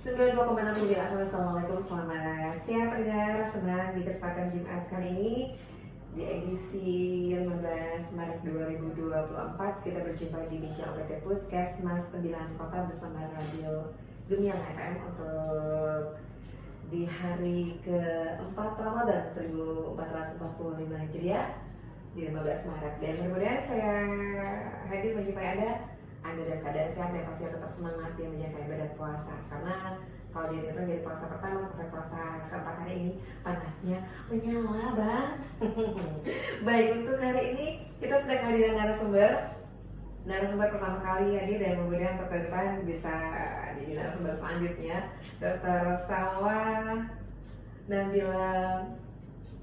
92,6 miliar. Assalamualaikum, selamat siang pendengar. Senang di kesempatan Jumat kali ini di edisi 15 Maret 2024 kita berjumpa di Bincang PT Puskesmas 9 Kota bersama Radio Gemilang FM untuk di hari keempat Ramadan 1445 Hijriah di 15 Maret. Dan kemudian saya hadir menjumpai Anda dalam keadaan sehat dan pasti tetap semangat yang menjaga ibadah puasa, karena kalau dihitung dari puasa pertama sampai puasa keempat hari ini panasnya menyala bang. Baik, untuk hari ini kita sudah kehadiran narasumber pertama kali hadir dan kemudian untuk ke depan bisa jadi narasumber selanjutnya, Dr. Salwa Nabila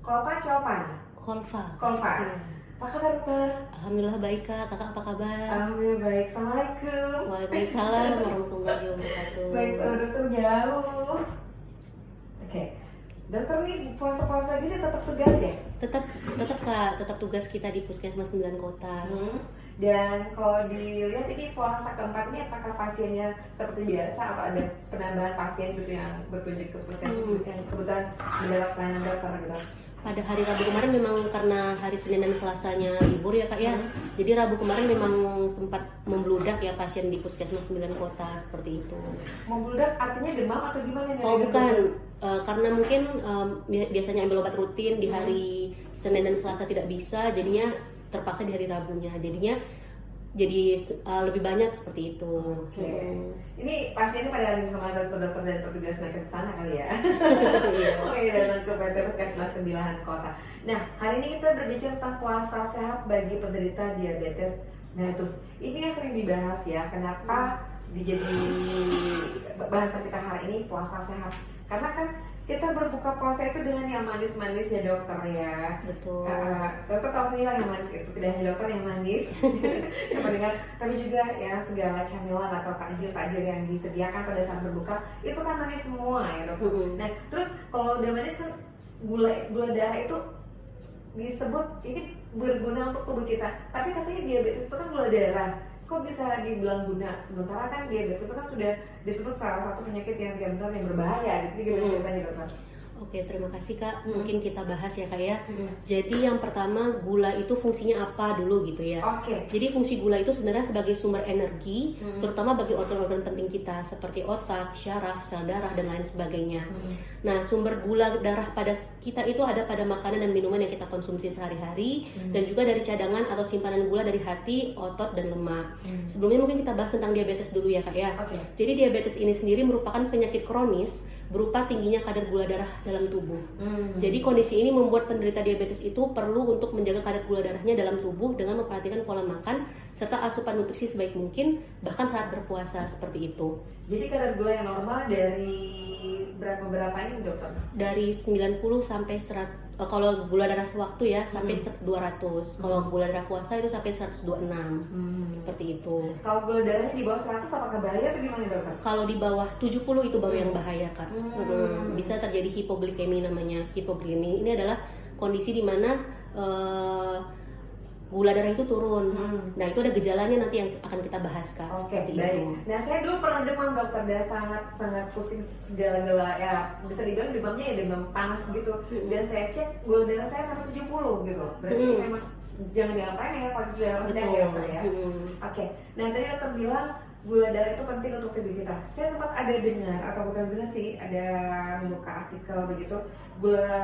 Kolfa. Iya. Apa kabar dokter? Alhamdulillah baik kak, kakak apa kabar? Alhamdulillah baik. Assalamualaikum. Waalaikumsalam warahmatullahi wabarakatuh. Baik, sama dokter jauh. Oke, dokter nih puasa-puasa gini tetap tugas ya? Tetap kak, tetap tugas kita di Puskesmas 9 Kota. Dan kalau dilihat ini puasa keempat ini apakah pasiennya seperti biasa atau ada penambahan pasien gitu yang berkunjung ke puskesmas yang kebetulan mendapat pelayanan dokter gitu? Pada hari Rabu kemarin memang karena hari Senin dan Selasanya libur ya kak ya. Jadi Rabu kemarin memang sempat membludak ya pasien di Puskesmas 9 Kota seperti itu. Membludak artinya demam atau gimana? Oh bukan, karena mungkin biasanya ambil obat rutin di hari Senin dan Selasa tidak bisa, jadinya terpaksa di hari Rabunya. Jadinya jadi lebih banyak seperti itu. Oke. Ini pasiennya pada sama dokter dan petugas naik ke sana kali ya. Oke, dan ke PT Puskesmas 9 Kota. Nah, hari ini kita berbicara tentang puasa sehat bagi penderita diabetes mellitus. Ini yang sering dibahas ya. Kenapa dijadi bahasan kita hari ini puasa sehat? Karena kan kita berbuka puasa itu dengan yang manis-manis ya dokter ya. Betul. Dokter tahu sendiri lah yang manis itu, tidak hanya dokter yang manis yang mendengar, tapi juga ya segala camilan atau takjil yang disediakan pada saat berbuka itu kan manis semua ya dokter. Nah terus kalau udah manis kan gula darah itu disebut ini berguna untuk tubuh kita, tapi katanya diabetes itu kan gula darah. Kok bisa dibilang guna? Sementara kan diabetes itu kan sudah disebut salah satu penyakit yang benar yang berbahaya. Jadi gimana ceritanya dokter? Oke, terima kasih kak. Mungkin kita bahas ya kak ya. Jadi yang pertama, gula itu fungsinya apa dulu gitu ya. Oke. Jadi fungsi gula itu sebenarnya sebagai sumber energi, terutama bagi organ-organ penting kita seperti otak, syaraf, sel darah dan lain sebagainya. Nah, sumber gula darah pada kita itu ada pada makanan dan minuman yang kita konsumsi sehari-hari, dan juga dari cadangan atau simpanan gula dari hati, otot dan lemak. Sebelumnya mungkin kita bahas tentang diabetes dulu ya kak ya. Jadi diabetes ini sendiri merupakan penyakit kronis berupa tingginya kadar gula darah dalam tubuh. Jadi kondisi ini membuat penderita diabetes itu perlu untuk menjaga kadar gula darahnya dalam tubuh dengan memperhatikan pola makan serta asupan nutrisi sebaik mungkin bahkan saat berpuasa seperti itu. Jadi kadar gula yang normal dari berapa ini dokter? Dari 90 sampai 100. Kalau gula darah sewaktu ya sampai 200. Kalau gula darah puasa itu sampai 126. Seperti itu. Kalau gula darahnya di bawah 100 apakah bahaya atau gimana dokter? Kalau di bawah 70 itu baru yang bahaya kak. Bisa terjadi hipoglikemi namanya. Hipoglikemi ini adalah kondisi di mana gula darah itu turun. Nah itu ada gejalanya nanti yang akan kita bahas kak. Oke, seperti baik. itu. Nah saya dulu pernah demam dokter, dan sangat pusing segala-gala ya, bisa dibilang demamnya ya demam panas gitu. Dan saya cek gula darah saya 170 gitu. Berarti memang jangan diapain ya kalau sudah rendah ya dokter ya. Oke. Nah tadi dokter bilang gula darah itu penting untuk tubuh kita. Saya sempat ada dengar atau bukan dengar sih, ada membuka artikel begitu, gula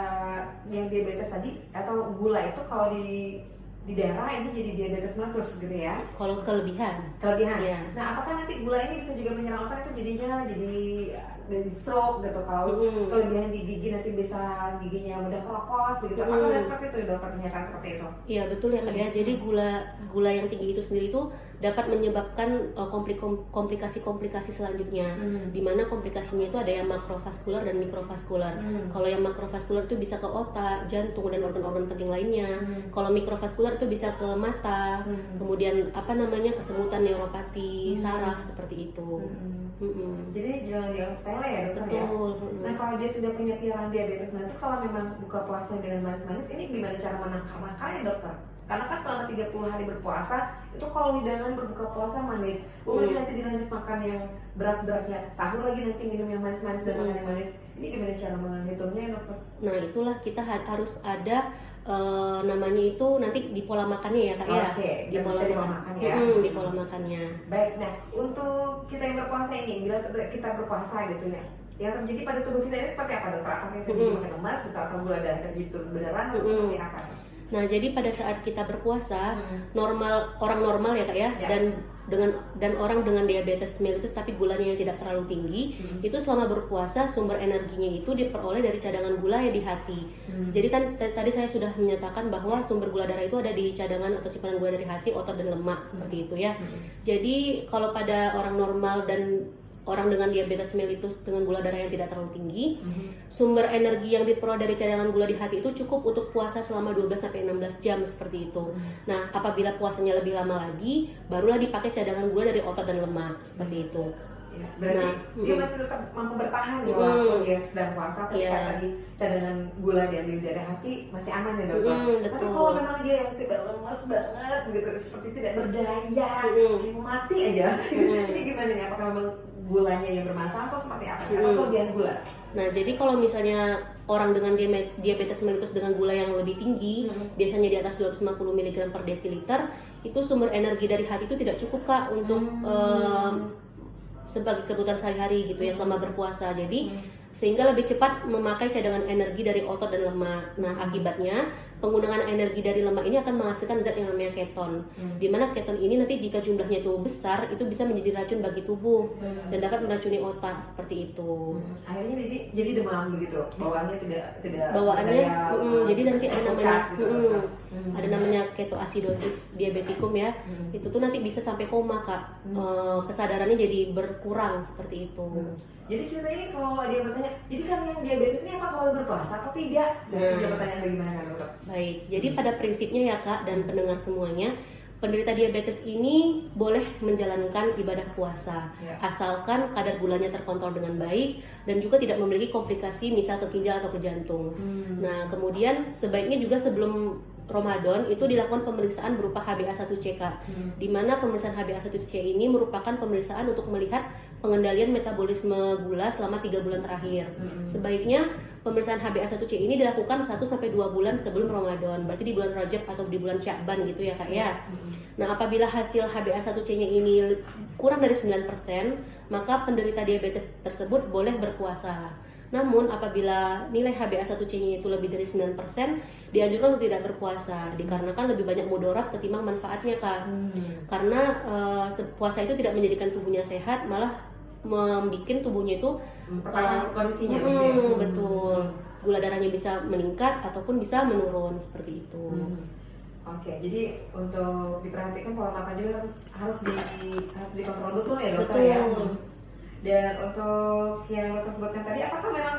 yang diabetes tadi atau gula itu kalau di darah ini jadi diabetes mellitus gitu ya. Kalau kelebihan. Ya. Nah, apakah nanti gula ini bisa juga menyerang otak itu jadinya jadi stroke gitu? Kalau kelebihan di gigi nanti bisa giginya mudah keropos begitu. Apakah ada seperti itu dokter, pernyataan seperti itu? Iya betul ya kak ya. Jadi gula yang tinggi itu sendiri itu dapat menyebabkan komplikasi selanjutnya. Dimana komplikasinya itu ada yang makrovaskular dan mikrovaskular. Kalau yang makrovaskular itu bisa ke otak, jantung dan organ-organ penting lainnya. Kalau mikrovaskular itu bisa ke mata, kemudian kesemutan neuropati, saraf seperti itu. Jadi jangan dianggap sepele ya dokter ya. Nah kalau dia sudah punya pikiran diabetes mellitus, kalau memang buka puasa dengan manis-manis, ini gimana cara menangkalnya dokter? Karena kan selama 30 hari berpuasa itu kalau hidangan berbuka puasa manis, belum nanti dilanjut makan yang berat-beratnya, sahur lagi nanti minum yang manis-manis dan makan yang manis. Ini gimana cara menghitungnya ya dokter? Nah itulah kita harus ada namanya itu nanti di pola makannya ya kak ya. Di pola makan ya. Di pola makannya. Baik, nah untuk kita yang berpuasa ini, bila kita berpuasa gitu ya, yang terjadi pada tubuh kita ini seperti apa dokter? Apakah yang terjadi makin lemas gitu, atau gula darah terjadi turun beneran atau seperti apa? Nah jadi pada saat kita berpuasa orang normal ya kak ya, dan orang dengan diabetes mellitus tapi gulanya yang tidak terlalu tinggi, itu selama berpuasa sumber energinya itu diperoleh dari cadangan gula yang di hati. Jadi tadi saya sudah menyatakan bahwa sumber gula darah itu ada di cadangan atau simpanan gula dari hati, otot dan lemak seperti itu ya. Jadi kalau pada orang normal dan orang dengan diabetes mellitus dengan gula darah yang tidak terlalu tinggi, sumber energi yang diperoleh dari cadangan gula di hati itu cukup untuk puasa selama 12-16 jam seperti itu. Nah, apabila puasanya lebih lama lagi, barulah dipakai cadangan gula dari otot dan lemak seperti itu. Ya, berarti dia masih tetap mampu bertahan ya walaupun dia sedang puasa, ketika tadi cadangan gula diambil dari hati masih aman ya dokter. Tapi kalau memang dia yang tidak lemas banget begitu, seperti tidak berdaya, kayak mati aja, ini gimana nih? Apakah memang gulanya yang bermasalah atau seperti apa? Atau kelebihan gula? Nah, jadi kalau misalnya orang dengan diabetes mellitus dengan gula yang lebih tinggi, biasanya di atas 250 mg per desiliter, itu sumber energi dari hati itu tidak cukup kak untuk sebagai kebutuhan sehari-hari gitu ya selama berpuasa. Jadi sehingga lebih cepat memakai cadangan energi dari otot dan lemak. Nah, akibatnya penggunaan energi dari lemak ini akan menghasilkan zat yang namanya keton. Di mana keton ini nanti jika jumlahnya itu besar, itu bisa menjadi racun bagi tubuh dan dapat meracuni otak seperti itu. Akhirnya jadi demam begitu. Bawaannya tidak jadi nanti ada namanya gitu. ada namanya ketoasidosis diabetikum ya. Itu tuh nanti bisa sampai koma kak. Kesadarannya jadi berkurang seperti itu. Jadi ceritanya kalau dia bertanya, jadi kan yang diabetes ini apa kalau berpuasa atau tidak? Nah, pertanyaan bagaimana kan dokter? Baik, jadi pada prinsipnya ya kak dan pendengar semuanya, penderita diabetes ini boleh menjalankan ibadah puasa asalkan kadar gulanya terkontrol dengan baik dan juga tidak memiliki komplikasi misal ke ginjal atau ke jantung. Nah, kemudian sebaiknya juga sebelum Ramadan itu dilakukan pemeriksaan berupa HbA1c Kak. Di mana pemeriksaan HbA1c ini merupakan pemeriksaan untuk melihat pengendalian metabolisme gula selama 3 bulan terakhir. Sebaiknya pemeriksaan HbA1c ini dilakukan 1-2 bulan sebelum Ramadan. Berarti di bulan Rajab atau di bulan Sya'ban gitu ya Kak ya. Nah, apabila hasil HbA1c-nya ini kurang dari 9%, maka penderita diabetes tersebut boleh berpuasa. Namun apabila nilai HbA1c-nya itu lebih dari 9%, dianjurkan untuk tidak berpuasa dikarenakan lebih banyak mudarat ketimbang manfaatnya Kak. Karena puasa itu tidak menjadikan tubuhnya sehat, malah membuat tubuhnya itu kondisinya betul. Gula darahnya bisa meningkat ataupun bisa menurun seperti itu. Oke, jadi untuk diperhatikan pola makan juga harus dikontrol betul ya dokter ya. Dan untuk yang dokter sebutkan tadi, apakah memang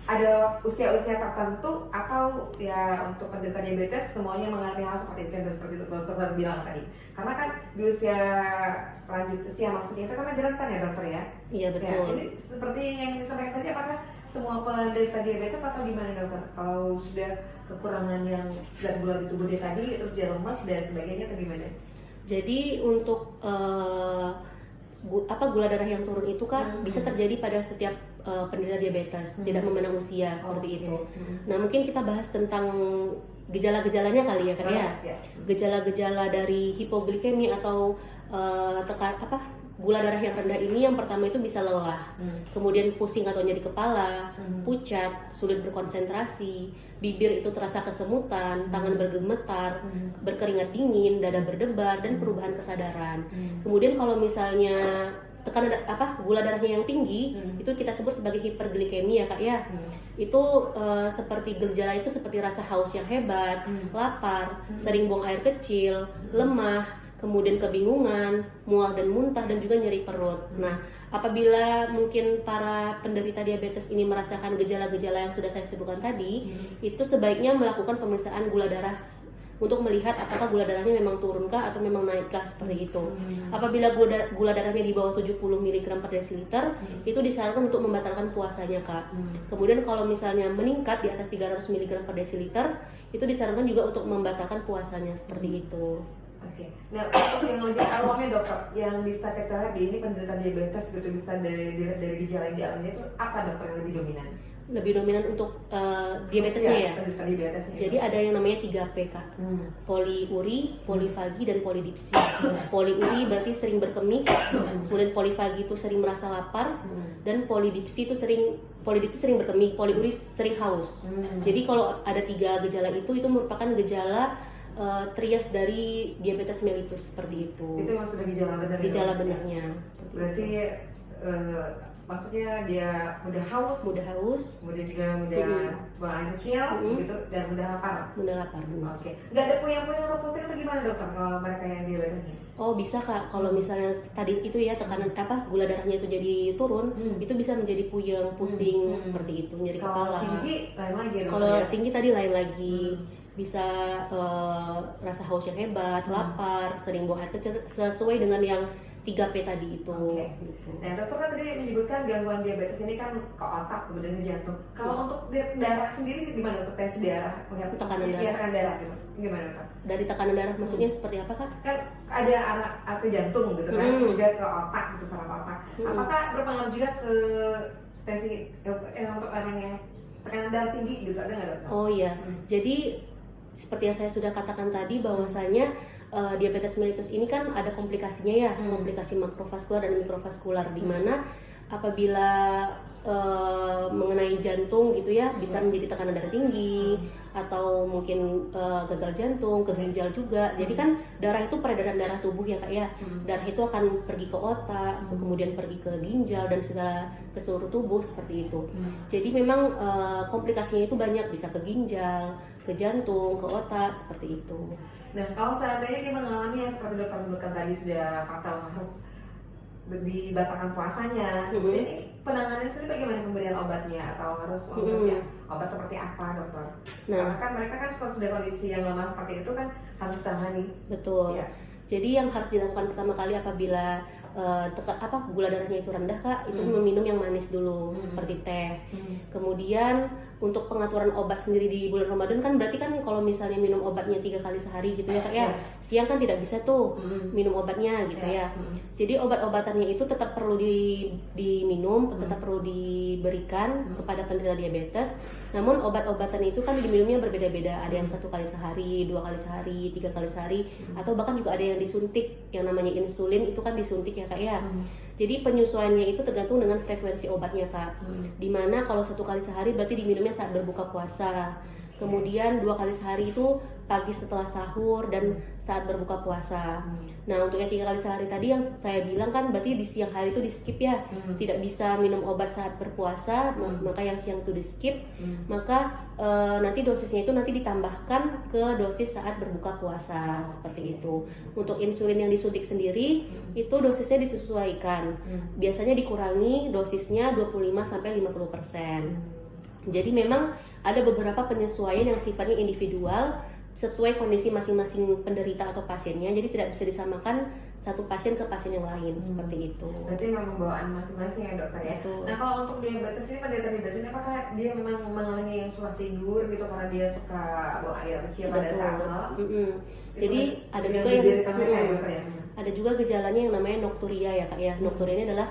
ada usia-usia tertentu atau ya untuk penderita diabetes semuanya mengalami hal seperti itu dan seperti itu dokter bilang tadi? Karena kan di usia lanjut usia maksudnya itu kan lebih rentan ya dokter ya? Iya betul. Ya, ini seperti yang disampaikan tadi, apakah semua penderita diabetes atau gimana dokter? Kalau sudah kekurangan yang zat gula di tubuh dia tadi, terus dia lemas dan sebagainya, atau gimana? Jadi untuk gula darah yang turun itu kan bisa terjadi pada setiap penderita diabetes, tidak memandang usia seperti itu. Nah, mungkin kita bahas tentang gejala-gejalanya kali ya kan ya. Gejala-gejala dari hipoglikemi atau gula darah yang rendah ini, yang pertama itu bisa lelah, kemudian pusing atau nyeri kepala, pucat, sulit berkonsentrasi, bibir itu terasa kesemutan, tangan bergemetar, berkeringat dingin, dada berdebar, dan perubahan kesadaran. Kemudian kalau misalnya tekanan gula darahnya yang tinggi, itu kita sebut sebagai hiperglikemi ya Kak ya. Itu seperti gejala itu seperti rasa haus yang hebat, lapar, sering buang air kecil, lemah, kemudian kebingungan, mual dan muntah, dan juga nyeri perut. Nah, apabila mungkin para penderita diabetes ini merasakan gejala-gejala yang sudah saya sebutkan tadi, itu sebaiknya melakukan pemeriksaan gula darah untuk melihat apakah gula darahnya memang turunkah atau memang naikkah seperti itu. Apabila gula darahnya di bawah 70 mg per desiliter, itu disarankan untuk membatalkan puasanya, Kak. Kemudian kalau misalnya meningkat di atas 300 mg per desiliter, itu disarankan juga untuk membatalkan puasanya seperti itu. Oke. Nah, untuk yang lebih awalnya dokter, yang bisa kita lihat di ini penderita diabetes gitu, bisa dari gejala yang dialami itu apa dokter yang lebih dominan? Lebih dominan untuk diabetesnya ya? Penderita diabetesnya. Jadi ada yang namanya 3P, Kak. Poliuri, polifagi, dan polidipsi. Poliuri berarti sering berkemih, kemudian polifagi itu sering merasa lapar, dan polidipsi sering berkemih, poliuri sering haus. Jadi kalau ada 3 gejala itu merupakan gejala trias dari diabetes mellitus seperti itu. Itu maksudnya gejala benar. Gejala benarnya. Berarti maksudnya dia mudah haus, kemudian juga mudah buang air kecil, gitu, dan mudah lapar. Benar. Oke. Nggak ada puyeng-puyeng atau pusing atau gimana dokter kalau mereka yang diabetes ini? Oh bisa, Kak, kalau misalnya tadi itu ya tekanan gula darahnya itu jadi turun, itu bisa menjadi puyeng, pusing seperti itu, nyeri kepala. Kalau tinggi lain lagi dokter. Kalau tinggi tadi lain lagi. Bisa rasa haus yang hebat, lapar, sering buang air kecil, sesuai dengan yang 3P tadi itu. Gitu. Nah, dokter kan tadi menyebutkan gangguan diabetes ini kan ke otak, kemudian ke jantung. Kalau untuk darah sendiri gimana untuk tes darah? Tekanan darah gitu. Gimana dokter? Dari tekanan darah maksudnya seperti apa, Kak? Kan ada arah ke jantung gitu kan, juga ke otak gitu, saraf otak. Apakah berpengaruh juga ke tes untuk orang yang tekanan darah tinggi gitu, ada nggak dokter? Oh iya, jadi seperti yang saya sudah katakan tadi bahwasanya diabetes mellitus ini kan ada komplikasinya ya, komplikasi makrovaskular dan mikrovaskular, di mana apabila mengenai jantung gitu ya bisa menjadi tekanan darah tinggi atau mungkin gagal jantung, ke ginjal juga. Jadi kan darah itu peredaran darah tubuh ya, Kak ya. Darah itu akan pergi ke otak, kemudian pergi ke ginjal dan segala ke seluruh tubuh seperti itu. Jadi memang komplikasinya itu banyak, bisa ke ginjal, ke jantung, ke otak seperti itu. Nah, kalau seandainya kita mengalami yang seperti dokter sebutkan tadi sudah fatal, harus dibatalkan puasanya, kemudian ini penanganannya sendiri bagaimana, pemberian obatnya atau harus khususnya obat seperti apa dokter? Nah, karena kan mereka kan kalau sudah kondisi yang lemah seperti itu kan harus ditangani. Betul. Ya. Jadi yang harus dilakukan pertama kali apabila gula darahnya itu rendah, Kak, itu meminum yang manis dulu seperti teh. Kemudian untuk pengaturan obat sendiri di bulan Ramadan kan berarti kan kalau misalnya minum obatnya 3 kali sehari gitu ya, Kak ya. Siang kan tidak bisa tuh minum obatnya gitu ya. Jadi obat-obatannya itu tetap perlu diminum, tetap perlu diberikan kepada penderita diabetes. Namun obat-obatan itu kan diminumnya berbeda-beda. Ada yang 1 kali sehari, 2 kali sehari, 3 kali sehari, atau bahkan juga ada yang disuntik, yang namanya insulin itu kan disuntik ya, Kak ya. Jadi penyesuaiannya itu tergantung dengan frekuensi obatnya, Kak. Dimana kalau 1 kali sehari berarti diminumnya saat berbuka puasa. Kemudian 2 kali sehari itu pagi setelah sahur dan saat berbuka puasa. Nah, untuk yang 3 kali sehari tadi yang saya bilang kan berarti di siang hari itu di skip ya. Tidak bisa minum obat saat berpuasa, maka yang siang itu di skip. Maka nanti dosisnya itu nanti ditambahkan ke dosis saat berbuka puasa seperti itu. Untuk insulin yang disuntik sendiri itu dosisnya disesuaikan. Biasanya dikurangi dosisnya 25-50%. Jadi memang ada beberapa penyesuaian yang sifatnya individual sesuai kondisi masing-masing penderita atau pasiennya. Jadi tidak bisa disamakan satu pasien ke pasien yang lain seperti itu. Berarti memang pembawaan masing-masing ya dokter ya. Betul. Nah, kalau untuk diabetes ini, penderita diabetes ini apakah dia memang mengalami yang susah tidur gitu karena dia suka buang air kecil pada saat malam? Jadi ada juga ada juga gejalanya yang namanya nokturia ya, Kak ya. Nokturia ini adalah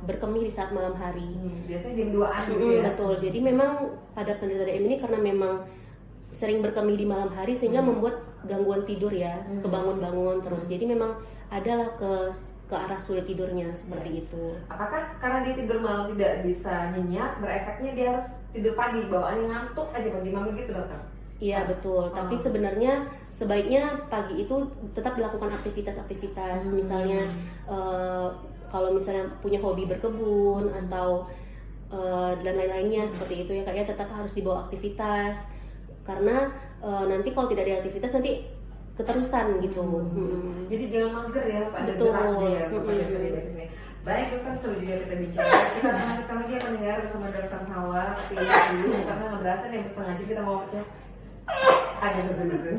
berkemih di saat malam hari. Biasanya jam 2-an gitu ya. Betul. Jadi memang pada penderita DM ini karena memang sering berkemih di malam hari sehingga membuat gangguan tidur ya, kebangun-bangun terus. Jadi memang adalah ke arah sulit tidurnya seperti itu. Apakah karena dia tidur malam tidak bisa nyenyak, berefeknya dia harus tidur pagi, bawaannya ngantuk aja bagaimana gitu dokter? Iya betul, tapi sebenarnya sebaiknya pagi itu tetap dilakukan aktivitas-aktivitas, misalnya kalau misalnya punya hobi berkebun atau dan lain-lainnya seperti itu ya, Kak ya, tetap harus dibawa aktivitas karena nanti kalau tidak ada aktivitas nanti keterusan gitu. Jadi jangan mager ya, harus ada geraknya ya kepada diabetes ini. Baik dokter, seru juga kita bicara. Kita lanjutkan lagi ya pendengar bersama Dokter Sawa. Pilih dulu karena nggak berasa nih setengah jam kita mau cek. Ada musim-musim.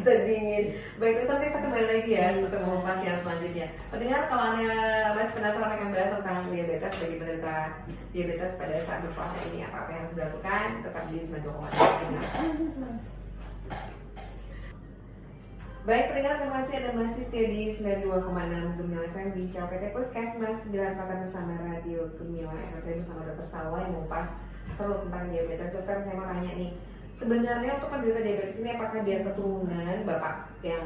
Kita dingin. Baik, ntar kita kembali lagi ya untuk mengupas yang selanjutnya. Pendengar, kalau Anda masih penasaran akan bahas tentang diabetes bagi penderita diabetes pada saat berpuasa ini, apa yang harus dilakukan, tetap di 92,3. Baik, pendengar, terima kasih Anda masih setia di 92,6 Gemilang FM, Bincang PT Puskesmas 94 bersama Radio Gemilang FM bersama Dr. Salwa yang mengupas seru tentang diabetes. Dokter, saya mau tanya nih, sebenarnya untuk penderita diabetes ini apakah dia keturunan bapak yang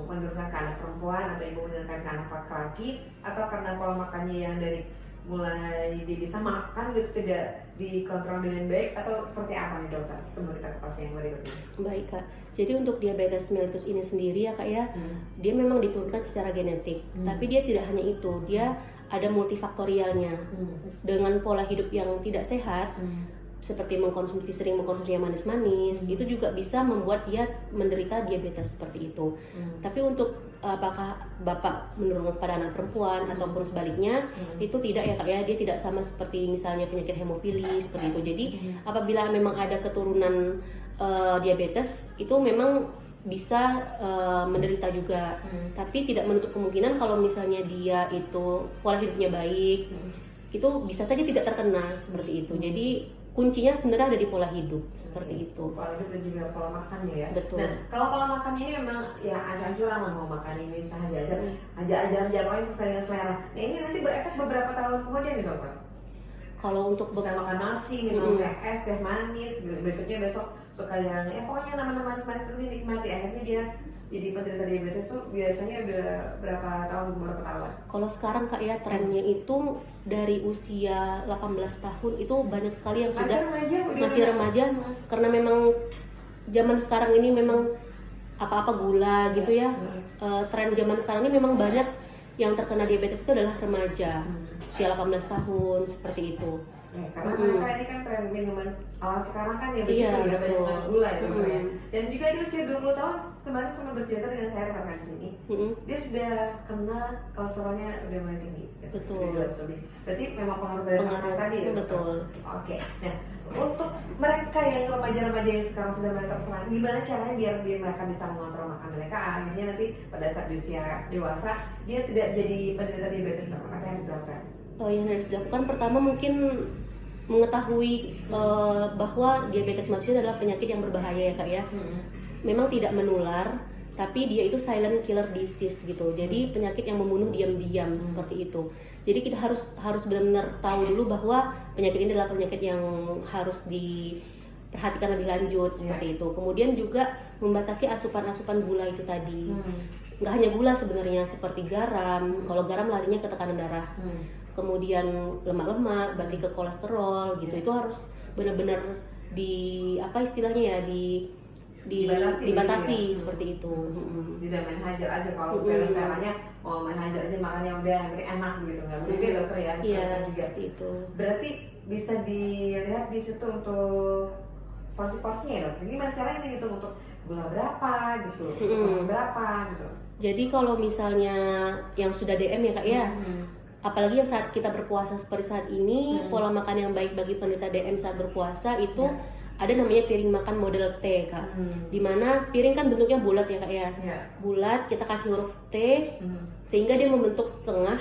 menurunkan ke anak perempuan atau ibu menurunkan ke anak laki-laki, atau karena pola makannya yang dari mulai dia bisa makan gitu tidak dikontrol dengan baik, atau seperti apa nih dokter? Sebelum kita ke pasien yang berikutnya. Baik Kak, jadi untuk diabetes mellitus ini sendiri ya Kak ya, dia memang diturunkan secara genetik, tapi dia tidak hanya itu, dia ada multifaktorialnya. Dengan pola hidup yang tidak sehat, seperti sering mengkonsumsi yang manis-manis, itu juga bisa membuat dia menderita diabetes seperti itu. Tapi untuk apakah bapak menurunkan pada anak perempuan ataupun sebaliknya, itu tidak ya Kak ya, dia tidak sama seperti misalnya penyakit hemofili seperti itu. Jadi apabila memang ada keturunan diabetes, itu memang bisa menderita juga, tapi tidak menutup kemungkinan kalau misalnya dia itu pola hidupnya baik, itu bisa saja tidak terkena seperti itu. Jadi kuncinya sebenarnya ada di pola hidup seperti itu. Pola hidup dan juga pola makannya ya. Betul. Nah, kalau pola makannya ini memang ya ancur-ancuran lah mau makan ini saja aja jadwalnya sesuai dengan selera. Nah, ini nanti berefek beberapa tahun kemudian nih dokter. Kalau untuk bisa makan nasi, minum teh es, teh manis, berikutnya besok suka yang pokoknya nama-nama manis itu dinikmati, akhirnya dia jadi penderita diabetes itu biasanya udah berapa tahun? Kalau sekarang Kak ya, trennya itu dari usia 18 tahun itu banyak sekali yang sudah masih remaja, karena memang zaman sekarang ini memang apa-apa gula gitu ya. Tren zaman sekarang ini memang banyak yang terkena diabetes itu adalah remaja, usia 18 tahun seperti itu. Ya, karena mereka ini kan tren minuman awal sekarang kan ya begitu ya, banyak gula ya dokter ya. Dan juga di usia 20 tahun kemarin sempat bercerita dengan saya rekan di sini, dia sudah kena kolesterolnya udah mulai tinggi. Betul. Berarti memang pengaruh dari makanan tadi ya. Betul. Oke. Nah, untuk mereka yang remaja-remaja yang sekarang sudah mulai terserang, gimana caranya biar mereka bisa mengontrol makan mereka, akhirnya nanti pada saat di usia dewasa dia tidak jadi penderita diabetes, apa yang harus dilakukan? Oh, yang harus dilakukan pertama mungkin mengetahui bahwa diabetes mellitus adalah penyakit yang berbahaya ya Kak ya. Memang tidak menular, tapi dia itu silent killer disease gitu. Jadi penyakit yang membunuh diam-diam seperti itu. Jadi kita harus benar-benar tahu dulu bahwa penyakit ini adalah penyakit yang harus diperhatikan lebih lanjut seperti itu. Kemudian juga membatasi asupan gula itu tadi. Nggak hanya gula sebenarnya, seperti garam. Kalau garam larinya ke tekanan darah. Kemudian lemak-lemak berarti ke kolesterol gitu. Itu harus benar-benar dibatasi ya? Seperti itu. Tidak main hajar aja, kalau selera-seranya mau main hajar aja makannya udah yang enak gitu, nggak mungkin dokter ya. Iya, seperti itu. Berarti bisa dilihat di situ untuk porsi-porsinya ya dokter. Gimana caranya gitu untuk gula berapa gitu, berapa gitu. Jadi kalau misalnya yang sudah DM ya Kak ya, apalagi yang saat kita berpuasa seperti saat ini, pola makan yang baik bagi penderita DM saat berpuasa itu ada namanya piring makan model T Kak. Dimana piring kan bentuknya bulat ya Kak ya. Bulat, kita kasih huruf T sehingga dia membentuk setengah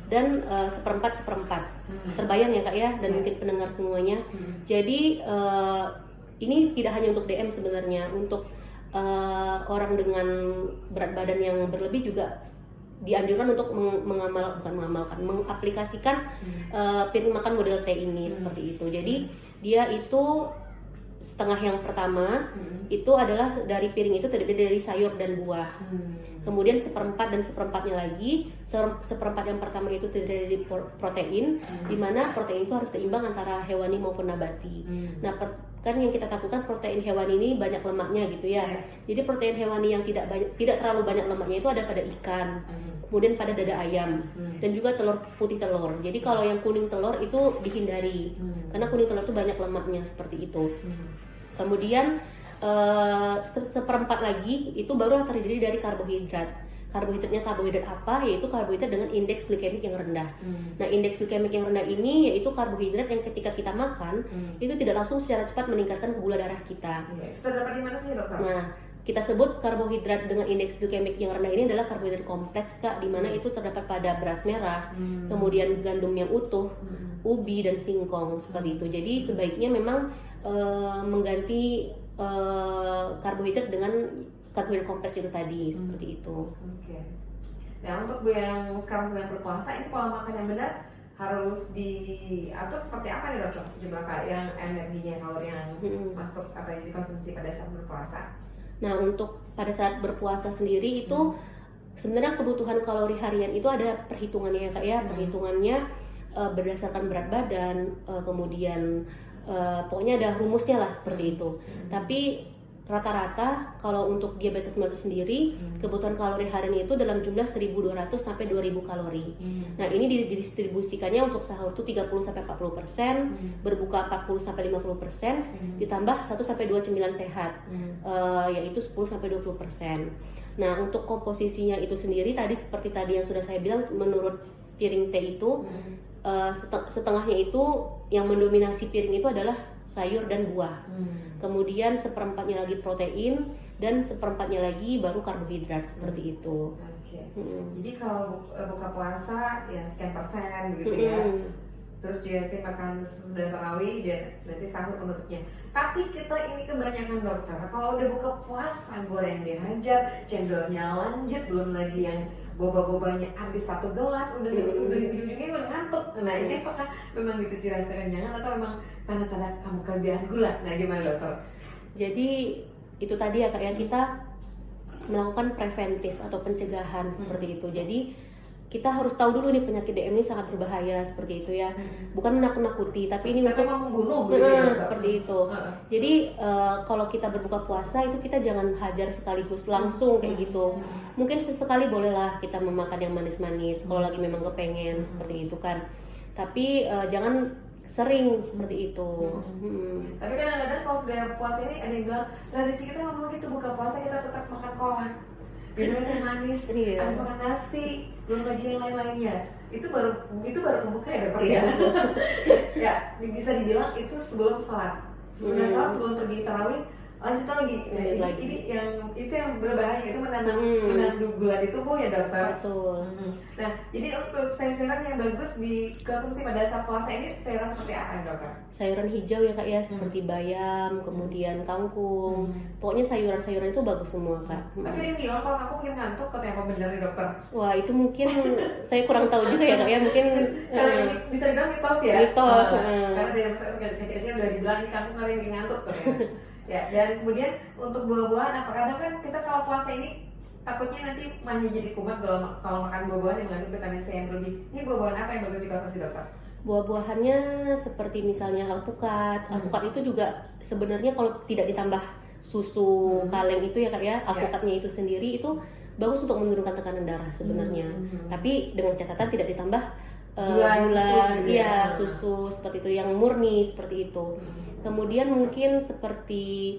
dan seperempat. Terbayang ya Kak ya, dan mungkin pendengar semuanya. Jadi ini tidak hanya untuk DM sebenarnya, untuk orang dengan berat badan yang berlebih juga dianjurkan untuk mengaplikasikan piring makan model T ini seperti itu. Jadi dia itu setengah yang pertama itu adalah dari piring itu terdiri dari sayur dan buah. Kemudian seperempat dan seperempatnya lagi, seperempat yang pertama itu terdiri dari protein, di mana protein itu harus seimbang antara hewani maupun nabati. Nah, kan yang kita takutkan protein hewani ini banyak lemaknya gitu ya. Jadi protein hewani yang tidak terlalu banyak lemaknya itu ada pada ikan, kemudian pada dada ayam, dan juga putih telur. Jadi kalau yang kuning telur itu dihindari, karena kuning telur itu banyak lemaknya seperti itu. Kemudian seperempat lagi itu baru terdiri dari karbohidrat. karbohidratnya karbohidrat apa, yaitu karbohidrat dengan indeks glikemik yang rendah. Nah, indeks glikemik yang rendah ini yaitu karbohidrat yang ketika kita makan itu tidak langsung secara cepat meningkatkan gula darah kita. Itu terdapat di mana sih, dokter? Nah, kita sebut karbohidrat dengan indeks glikemik yang rendah ini adalah karbohidrat kompleks, Kak, di mana itu terdapat pada beras merah, kemudian gandum yang utuh, ubi dan singkong seperti itu. Jadi sebaiknya memang mengganti karbohidrat dengan karbohidrat kompleks itu tadi, seperti itu. Oke. Nah, untuk yang sekarang sedang berpuasa, ini pola makan yang benar harus diatur seperti apa nih, dokter? Jumlah yang energinya, kalori yang masuk atau yang dikonsumsi pada saat berpuasa. Nah, untuk pada saat berpuasa sendiri itu sebenarnya kebutuhan kalori harian itu ada perhitungannya ya, Kak ya. Perhitungannya berdasarkan berat badan, kemudian pokoknya ada rumusnya lah seperti itu. Tapi rata-rata kalau untuk diabetes mellitus sendiri kebutuhan kalori harian itu dalam jumlah 1.200 sampai 2.000 kalori. Nah, ini didistribusikannya untuk sahur itu 30 sampai 40%, berbuka 40 sampai 50%, ditambah 1 sampai 2 cemilan sehat, yaitu 10 sampai 20%. Nah, untuk komposisinya itu sendiri tadi seperti tadi yang sudah saya bilang, menurut piring teh itu setengahnya itu yang mendominasi piring itu adalah sayur dan buah. Kemudian seperempatnya lagi protein dan seperempatnya lagi baru karbohidrat seperti itu. Oke. Jadi kalau buka puasa ya sekian persen begitu ya. Terus dia makan sudah tarawih dan nanti sahur penutupnya. Tapi kita ini kebanyakan, dokter, kalau udah buka puasa goreng dihajar, cendolnya lanjut, belum lagi yang boba-bobanya habis 1 gelas, udah ujung-ujungnya udah ngantuk. Nah, ini apakah memang gitu ciri khas kekenyangan atau memang tanda-tanda kamu kelebihan gula? Nah, gimana, dokter? Jadi itu tadi ya, Kak ya, kita melakukan preventif atau pencegahan seperti itu. Jadi kita harus tahu dulu nih penyakit DM ini sangat berbahaya seperti itu ya. Bukan menakut-nakuti, tapi ini untuk membunuh seperti itu. Jadi kalau kita berbuka puasa itu kita jangan hajar sekaligus langsung kayak gitu. Mungkin sesekali bolehlah kita memakan yang manis-manis kalau lagi memang kepengen seperti itu kan. Tapi jangan sering seperti itu. Tapi kadang-kadang kalau sudah puasa ini ada yang bilang tradisi kita ngomong gitu, buka puasa kita tetap makan kolak, minuman yang manis, harus makan nasi, belum lagi yang lain-lainnya. Itu baru pembuka ya, dokter ya. Ya, bisa dibilang itu sebelum sholat. Sebelum sholat, sebelum pergi tarawih, lanjut lagi. Nah, itu yang berbahaya, itu menanam gula di tubuh ya, dokter. Betul. Nah, jadi untuk sayuran yang bagus dikonsumsi pada saat puasa ini sayuran seperti apa ya, dokter? Sayuran hijau ya, Kak ya, seperti bayam, kemudian kangkung. Pokoknya sayuran-sayuran itu bagus semua, Kak. Tapi ada yang bilang kalau aku mungkin ngantuk, katanya apa benar nih, dokter? Wah, itu mungkin saya kurang tahu juga ya, Kak ya, mungkin karena ini bisa dibilang mitos ya. Mitos. Karena dari masa kecil-kecil udah dibilang ini kamu kali yang ngantuk tuh. Ya, dan kemudian untuk buah-buahan, kadang kan kita kalau puasa ini takutnya nanti manja jadi kumat kalau makan buah-buahan yang mengandung vitamin C yang berlebih. Ini buah-buahan apa yang bagus dikonsumsi, dokter? Buah-buahannya seperti misalnya alpukat. Alpukat itu juga sebenarnya kalau tidak ditambah susu kaleng itu ya, Kak ya, alpukatnya itu sendiri itu bagus untuk menurunkan tekanan darah sebenarnya. Tapi dengan catatan tidak ditambah gula, susu seperti itu yang murni seperti itu. Kemudian mungkin seperti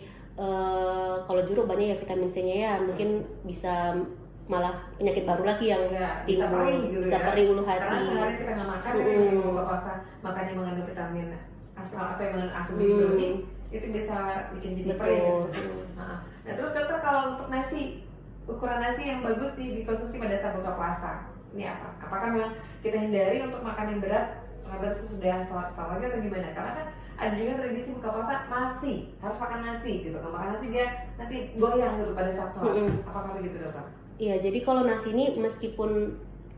kalau jeruk banyak ya vitamin C-nya ya, mungkin bisa malah penyakit baru lagi yang timbul, bisa perih ulu hati. Karena sehari kita nggak makan, tapi kalau buka puasa makannya mengandung vitamin asam atau yang mengandung asam lebih, itu bisa bikin jadi perih. Nah, terus dokter, kalau untuk nasi, ukuran nasi yang bagus dikonsumsi pada saat buka puasa ini apa? Apakah memang kita hindari untuk makan yang berat sesudah sholat tarawih atau gimana? Karena kan ada juga tradisi buka puasa masih harus makan nasi gitu. Kalau makan nasi dia nanti goyang gitu pada saat sholat. Apakah begitu, dokter? Iya, jadi kalau nasi ini meskipun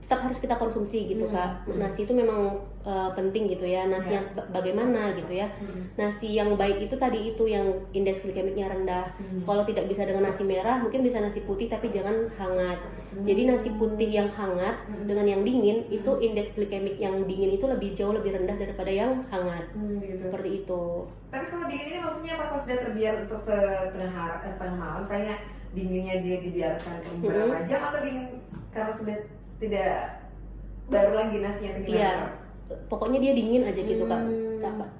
tetap harus kita konsumsi gitu, Kak. Nasi itu memang penting gitu ya. Nasi yang bagaimana gitu ya. Nasi yang baik itu tadi itu yang indeks glikemiknya rendah. Kalau tidak bisa dengan nasi merah, mungkin bisa nasi putih tapi jangan hangat. Jadi nasi putih yang hangat dengan yang dingin itu indeks glikemik yang dingin itu jauh lebih rendah daripada yang hangat. Gitu. Seperti itu. Tapi kalau dingin ini maksudnya apa? Kalau sudah terbiar untuk setengah malam, misalnya dinginnya dia dibiarkan beberapa jam, atau dingin karena sudah tidak baru lagi nasinya gimana? Iya, pokoknya dia dingin aja gitu, Kak.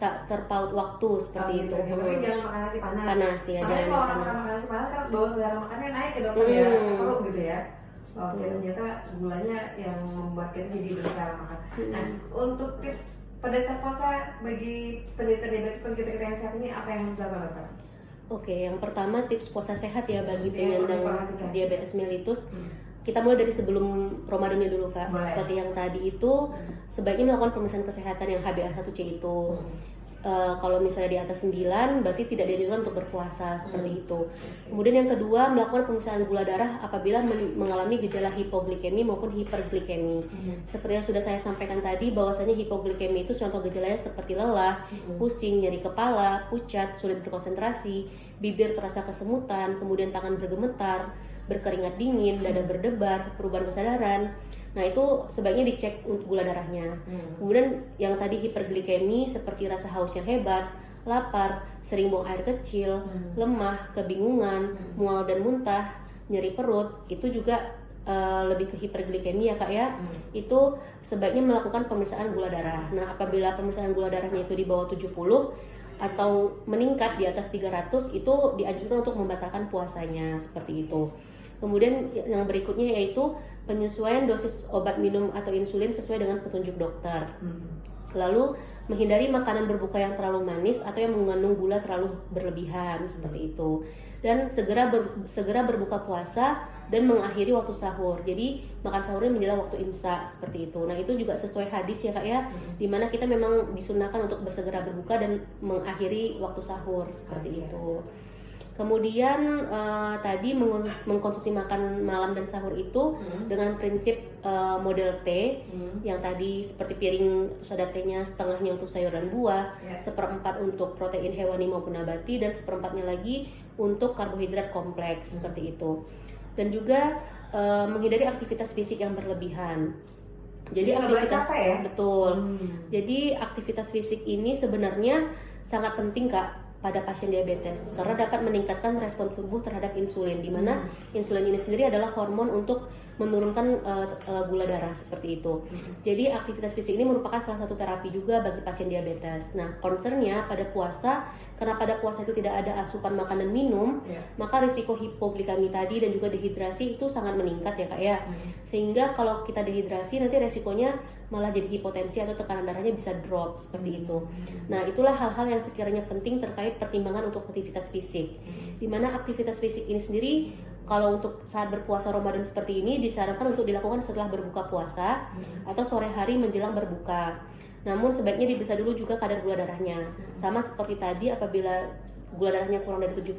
Tak terpaut waktu seperti itu. Tapi jangan makan nasi panas. Panas ya, makanya jangan kalau panas. makan nasi panas kan bawah selera makannya naik ya, dokter ya, seru gitu ya. Oke, ternyata gulanya yang membuat kita jadi berusaha makan. Nah, untuk tips pada saat puasa bagi penderita diabetes seperti kita yang sehat ini apa yang harus dilakukan, dokter? Oke, yang pertama tips puasa sehat ya bagi Yang penyandang diperhatikan. diabetes mellitus. Kita mulai dari sebelum Ramadannya dulu Kak. Boleh. Seperti yang tadi itu sebaiknya melakukan pemeriksaan kesehatan yang HbA1c itu. Kalau misalnya di atas 9 berarti tidak dianjurkan untuk berpuasa seperti itu. Kemudian yang kedua, melakukan pemeriksaan gula darah apabila mengalami gejala hipoglikemi maupun hiperglikemi. Seperti yang sudah saya sampaikan tadi, bahwasanya hipoglikemi itu contoh gejalanya seperti lelah, pusing, nyeri kepala, pucat, sulit berkonsentrasi, bibir terasa kesemutan, kemudian tangan bergemetar, berkeringat dingin, dada berdebar, perubahan kesadaran. Nah, itu sebaiknya dicek gula darahnya. Kemudian yang tadi hiperglikemi seperti rasa haus yang hebat, lapar, sering buang air kecil, lemah, kebingungan, mual dan muntah, nyeri perut, itu juga lebih ke hiperglikemi ya Kak ya. Itu sebaiknya melakukan pemeriksaan gula darah. Nah, apabila pemeriksaan gula darahnya itu di bawah 70 atau meningkat di atas 300, itu dianjurkan untuk membatalkan puasanya seperti itu. Kemudian yang berikutnya yaitu penyesuaian dosis obat minum atau insulin sesuai dengan petunjuk dokter. Lalu menghindari makanan berbuka yang terlalu manis atau yang mengandung gula terlalu berlebihan seperti itu. Dan segera berbuka puasa dan mengakhiri waktu sahur. Jadi makan sahurnya menjelang waktu imsak seperti itu. Nah, itu juga sesuai hadis ya Kak ya, dimana kita memang disunahkan untuk bersegera berbuka dan mengakhiri waktu sahur seperti itu. Kemudian tadi mengkonsumsi makan malam dan sahur itu dengan prinsip model T, yang tadi seperti piring terus ada T-nya setengahnya untuk sayur dan buah, seperempat untuk protein hewani maupun nabati, dan seperempatnya lagi untuk karbohidrat kompleks seperti itu. Dan juga menghindari aktivitas fisik yang berlebihan. Jadi aktivitas ya? Betul. Jadi aktivitas fisik ini sebenarnya sangat penting Kak pada pasien diabetes karena dapat meningkatkan respon tubuh terhadap insulin, di mana insulin ini sendiri adalah hormon untuk menurunkan gula darah seperti itu. Jadi aktivitas fisik ini merupakan salah satu terapi juga bagi pasien diabetes. Nah, concernnya pada puasa, karena pada puasa itu tidak ada asupan makan dan minum, maka risiko hipoglikemi tadi dan juga dehidrasi itu sangat meningkat ya Kak ya. Sehingga kalau kita dehidrasi nanti resikonya malah jadi hipotensi atau tekanan darahnya bisa drop seperti itu. Nah, itulah hal-hal yang sekiranya penting terkait pertimbangan untuk aktivitas fisik. Dimana aktivitas fisik ini sendiri kalau untuk saat berpuasa Ramadan seperti ini disarankan untuk dilakukan setelah berbuka puasa atau sore hari menjelang berbuka. Namun sebaiknya diperiksa dulu juga kadar gula darahnya. Sama seperti tadi, apabila gula darahnya kurang dari 70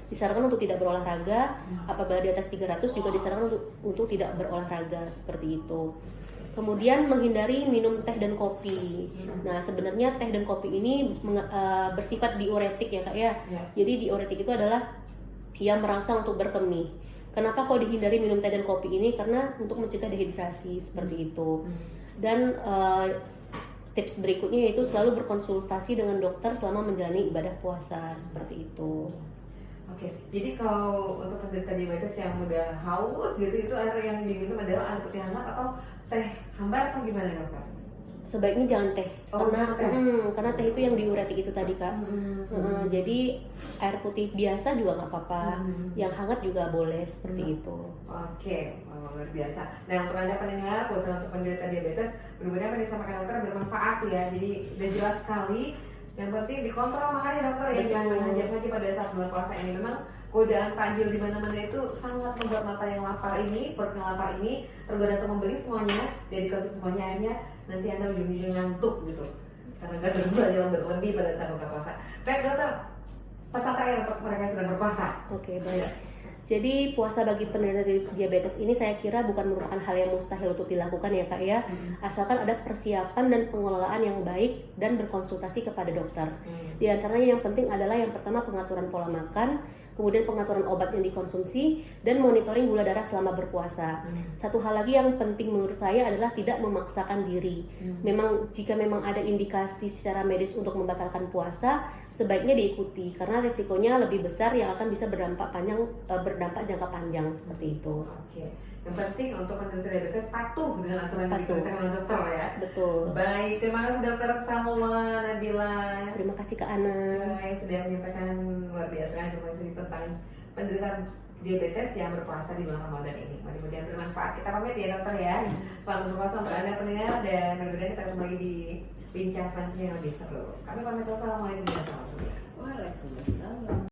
disarankan untuk tidak berolahraga. Apabila di atas 300 juga disarankan untuk tidak berolahraga seperti itu. Kemudian menghindari minum teh dan kopi. Nah, sebenarnya teh dan kopi ini bersifat diuretik ya Kak ya. Jadi diuretik itu adalah yang merangsang untuk berkemih. Kenapa kok dihindari minum teh dan kopi ini? Karena untuk mencegah dehidrasi seperti itu. Dan tips berikutnya yaitu selalu berkonsultasi dengan dokter selama menjalani ibadah puasa seperti itu. Oke, jadi kalau untuk penderita diabetes yang udah haus gitu, itu air yang diminum adalah air putih hangat atau teh hambar atau gimana dokter? Sebaiknya jangan teh, karena teh itu yang diuretik itu tadi Kak. Jadi air putih biasa juga nggak apa-apa, yang hangat juga boleh seperti itu. Oke, luar biasa. Nah, untuk Anda pendengar, untuk penderita diabetes, mudah-mudahan apa yang disampaikan dokter bermanfaat ya. Jadi udah jelas sekali. Yang penting dikontrol makannya dokter ya, jangan aja saja pada saat bulan puasa ini. Memang godaan takjil di mana-mana itu sangat membuat mata yang lapar ini, perut yang lapar ini tergoda untuk membeli semuanya dan dikonsumsi semuanya, akhirnya nanti Anda ujung-ujungnya ngantuk gitu karena nggak ada gula yang berlebih pada saat buka puasa. Baik dokter, pesan terakhir untuk mereka yang sedang berpuasa. Oke, baik. Jadi puasa bagi penderita diabetes ini saya kira bukan merupakan hal yang mustahil untuk dilakukan ya Kak ya, asalkan ada persiapan dan pengelolaan yang baik dan berkonsultasi kepada dokter. Di antaranya yang penting adalah yang pertama pengaturan pola makan, kemudian pengaturan obat yang dikonsumsi, dan monitoring gula darah selama berpuasa. Satu hal lagi yang penting menurut saya adalah tidak memaksakan diri. Jika memang ada indikasi secara medis untuk membatalkan puasa, sebaiknya diikuti karena risikonya lebih besar yang akan bisa berdampak jangka panjang seperti itu. Oke. Yang penting untuk penderita diabetes patuh dengan aturan yang diberikan oleh dokter ya. Betul. Baik, terima kasih dokter Salwa Nabila. Terima kasih Kak Ana. Yang sudah menyampaikan luar biasa informasi tentang penderita diabetes yang berpuasa di bulan Ramadan ini. Mudah-mudahan bermanfaat. Kita pamit ya dokter ya. Selamat berpuasa untuk Anda pendengar dan mudah-mudahan kita ketemu lagi di bincang selanjutnya yang lebih seru. Kami pamit, wassalamualaikum warahmatullahi wabarakatuh. Waalaikumsalam.